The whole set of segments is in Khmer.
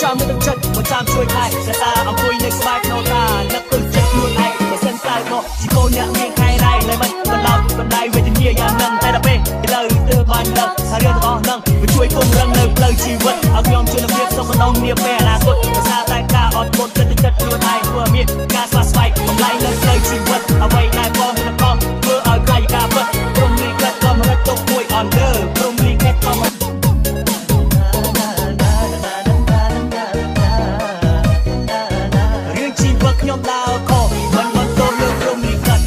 ចាំមិនទឹកចិត្តមកចាំជួយថែរក្សាអង្គុយនៅក្បែរក្នុងតានឹកទៅចិត្តខ្លួនឯងបើសិនខ្សែមកជីកូនអ្នកមានខែរ៉ៃឡើយមិនបណ្ដោតបណ្ដៃវេទនាយ៉ាងហ្នឹងតែដល់ពេលឥឡូវទើបបានដឹងថារឿងទាំងអស់ហ្នឹងវាជួយពង្រឹងនៅផ្លូវជីវិតឲ្យខ្ញុំជួយនឹងភាពសុខម្ដងនាពេលអនាគតភាសាតែការអត់ធ្មត់ចិត្តខ្លួនឯងធ្វើមានការស្វាស្វែងបំលែងនៅផ្លូវជីវិតអ្វីដែលបងនឹងខំធ្វើឲ្យកាយការពិតព្រមលីកាត់ក៏មិនទុកមួយអនដឺព្រមលីកាត់ក៏មិនរឿងជីវិតខ្ញុំដើរខុសមិនបន្ទោសលើព្រមលីកាត់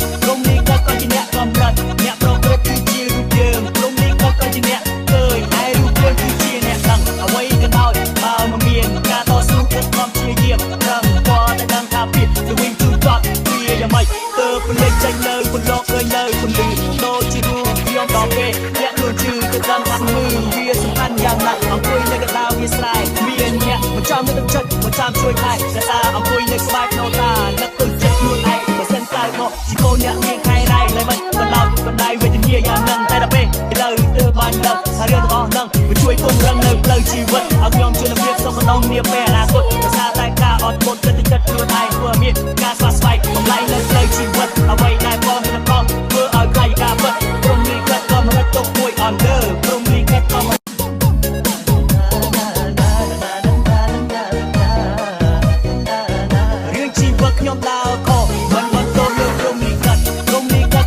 ក៏ជាអ្នកកំណត់អ្នកប្រព្រឹត្តគឺជារូបយើងព្រមលីកាត់ក៏ជាអ្នកឃើញហើយរូបយើងគឺជាអ្នកដឹងអ្វីក៏ដោយបើមិនមានការតស៊ូខិតខំព្យាយាមរំពណ៌តែដឹងថាពីទៅវិញជូនចត់វាយ៉ាងម៉េចទើបពលិចចេញនៅពន្លកឃើញនៅពន្លឺដូចជារូបខ្ញុំដល់ពេលអ្នកខ្លួនជឿទៅដឹងថាមើលវាសំខាន់យ៉ាងណាស់អង្គុយនៅកណ្ដាលវាស្រែមានអ្នកមកចាំនៅទឹកចិត្តមកចាំជួយថែរក្សាអង្គុយនៅក្បែរក្នុងតានឹកទៅចិត្តខ្លួនឯងបើសិនកើតមកជីកូនអ្នកមានខែរ៉ៃឡើយមិនបណ្ដោតបណ្ដៃវេទនាយ៉ាងហ្នឹងតែដល់ពេលឥឡូវទើបបានដឹងថារឿងទាំងអស់ហ្នឹងវាជួយពង្រឹងនៅផ្លូវជីវិតឲ្យខ្ញុំជួយនឹងភាពសុខម្ដងនាពេលអនាគតភាសាតែការអត់ធ្មត់ចិត្តខ្លួនឯងធ្វើមានការស្វាស្វែងបំលែងនៅផ្លូវជីវិតអ្វីដែលបងនឹងខំធ្វើឲ្យកាយការពិតព្រមលីកាត់ក៏មិនទុកមួយអនដឺព្រមលីកាត់ក៏មិនរឿងជីវិតខ្ញុំដើរខុសមិនបន្ទោសលើព្រមលីកាត់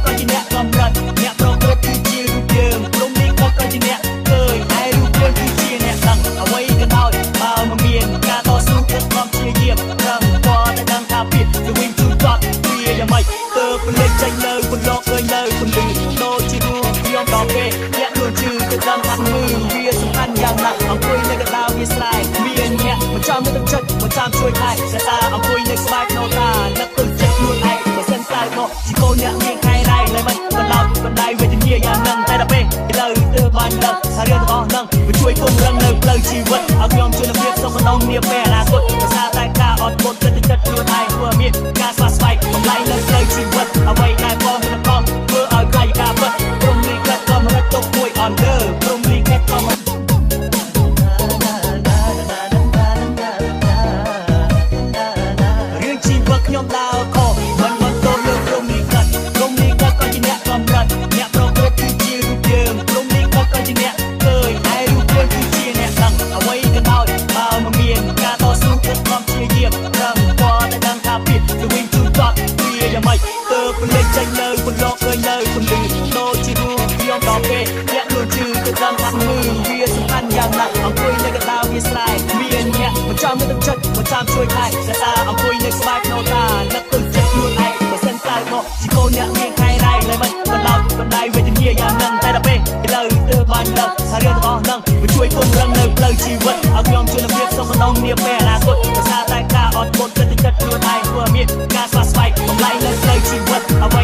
ក៏ជាអ្នកកំណត់អ្នកប្រព្រឹត្តគឺជារូបយើងព្រមលីកាត់ក៏ជាអ្នកឃើញហើយរូបយើងគឺជាអ្នកដឹងអ្វីក៏ដោយបើមិនមានការតស៊ូខិតខំព្យាយាមរំពណ៌តែដឹងថាពីទៅវិញជូនចត់វាយ៉ាងម៉េចទើបពលិចចេញនៅពន្លកឃើញនៅពន្លឺដូចជារូបខ្ញុំដល់ពេលអ្នកខ្លួនជឿទៅដឹងថាមើលវាសំខាន់យ៉ាងណាស់អង្គុយនៅកណ្ដាលវាស្រែមានអ្នកមកចាំនៅទឹកចិត្តមកចាំជួយថែរក្សាអង្គុយនៅក្បែរក្នុងតានឹកទៅចិត្តខ្លួនឯងបើសិនកើតមកជីកូនអ្នកមានខែរ៉ៃឡើយមិនបណ្ដោតបណ្ដៃវេទនាយ៉ាងហ្នឹងតែដល់ពេលឥឡូវទើបបានដឹងថារឿងទាំងអស់ហ្នឹងវាជួយពង្រឹងនៅផ្លូវជីវិតឲ្យខ្ញុំជួយនឹងភាពសុខម្ដងនាពេលអនាគតភាសាតែការអត់ធ្មត់ចិត្តខ្លួនឯងធ្វើមានការស្វាស្វែងបំលែងនៅផ្លូវជីវិតអ្វីដែលបងនឹងខំធ្វើឲ្យកាយការពិតព្រមលីកាត់ក៏មិនទុកមួយអនដឺព្រមលីកាត់ក៏មិនរឿងជីវិតខ្ញុំដើរខុសមិនបន្ទោសលើព្រមលីកាត់ក៏ជាអ្នកកំណត់អ្នកប្រព្រឹត្តគឺជារូបយើងព្រមលីកាត់ក៏ជាអ្នកឃើញហើយរូបយើងគឺជាអ្នកដឹងអ្វីក៏ដោយបើមិនមានការតស៊ូខិតខំព្យាយាមរំពណ៌តែដឹងថាពីទៅវិញជូនចត់វាយ៉ាងម៉េចទើបពលិចចេញនៅពន្លកឃើញនៅពន្លឺដូចជារូបខ្ញុំដល់ពេលអ្នកខ្លួនជឿទៅដឹងថាមើលវាសំខាន់យ៉ាងណាស់អង្គុយនៅកណ្ដាលវាស្រែមានអ្នកមកចាំនៅទឹកចិត្តមកចាំជួយថែរក្សាអង្គុយនៅក្បែរក្នុងតានឹកទៅចិត្តខ្លួនឯងបើសិនកើតមកជីកូនអ្នកមានខែរ៉ៃឡើយមិនបណ្ដោតបណ្ដៃវេទនាយ៉ាងហ្នឹងតែដល់ពេលឥឡូវទើបបានដឹងថារឿងទាំងអស់ហ្នឹងវាជួយពង្រឹងនៅផ្លូវជីវិតឲ្យខ្ញុំជួយនឹងភាពសុខម្ដងនាពេលអនាគតភាសាតែការអត់ធ្មត់ចិត្តខ្លួនឯងធ្វើមានការស្វាស្វែងបំលែងនៅផ្លូវជីវិតអ្វី